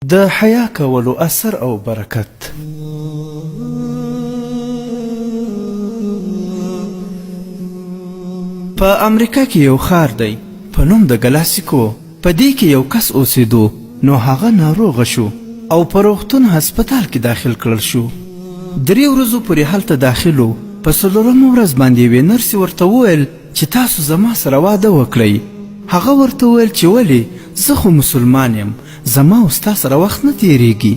د حیا کولو اثر او برکت. په امریکا کې یو ښار دی په نوم د ګلاسیکو. په دې کې یو کس اوسېدو، نو هغه ناروغه شو او په روغتون هسپتال کې داخل کړل شو. 3 ورځو پورې هلته داخل و. په 4مه ورځ باندې یوې نرسې ورته وویل چې تاسو زما سره واده وکړئ. هغه ورته وویل چې ولې؟ زه خو مسلمان یم، زما او ستا سره وخت نه تیریږي.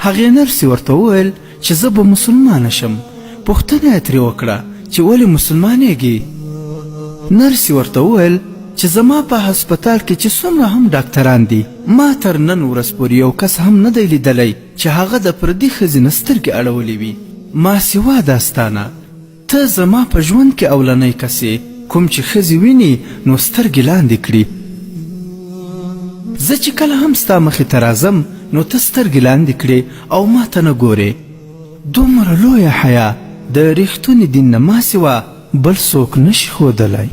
هغې نرسې ورته وویل چې زه به مسلمانه شم. پوښتنه یې ترې وکړه چې ولې مسلمانېږي؟ نرسې ورته وویل چې زما په هسپتال کې چې څومره هم ډاکټران دي، ما تر نن ورځ پورې یو کس هم نه دی لیدلی چې هغه د پردي ښځې نه سترګې اړولې وي. ما سوا داستانه ته زما په ژوند کې اولنی کس یې کوم چې ښځې ویني نو سترګې لاندې کړي. زه چې کله هم ستا مخې ته راځم نو ته سترګې لاندې کړې او ما ته نه ګورې. دومره لویه حیا د ریښتوني دین نه ما سوا بل څوک نشي ښودلی.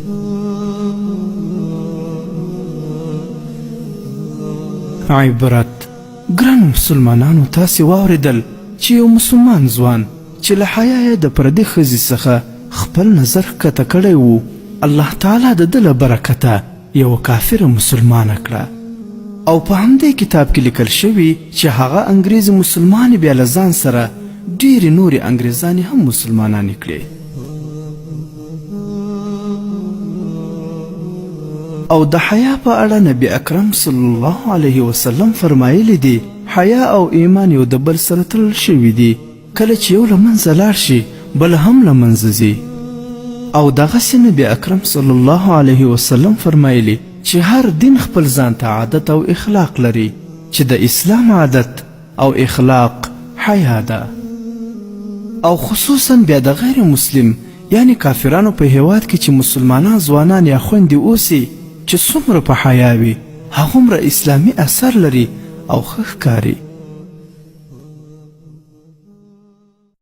عبرت. ګرانو مسلمانانو، تاسې واورېدل چې یو مسلمان ځوان چې له حیا یې د پردي ښځې څخه خپل نظر ښکته کړی و، الله تعالی د ده له برکته یوه کافره مسلمانه کړه. او په همدې کتاب کې لیکل شوي چې هغه انګریزي مسلمانې بیا له ځان سره ډېرې نورې انګریزانې هم مسلمانانې کړې. او د حیا په اړه نبی اکرم صلی الله علیه وسلم فرمایلی دي حیا او ایمان یو د بل سره تړل شوي دي. کله چې یو له منځه لاړ شي بل هم له منځه ځي. او دغسې نبی اکرم صلی الله علیه وسلم فرمایلی چې هر دین خپل ځان ته عادت او اخلاق لري، چې د اسلام عادت او اخلاق حیا ده. او خصوصا بیا د غیر مسلم یعنی کافرانو په هیواد کې چې مسلمانان ځوانان یا خویندې اوسي چې څومره په حیا وي هغومره اسلامي اثر لري او ښه ښکاري.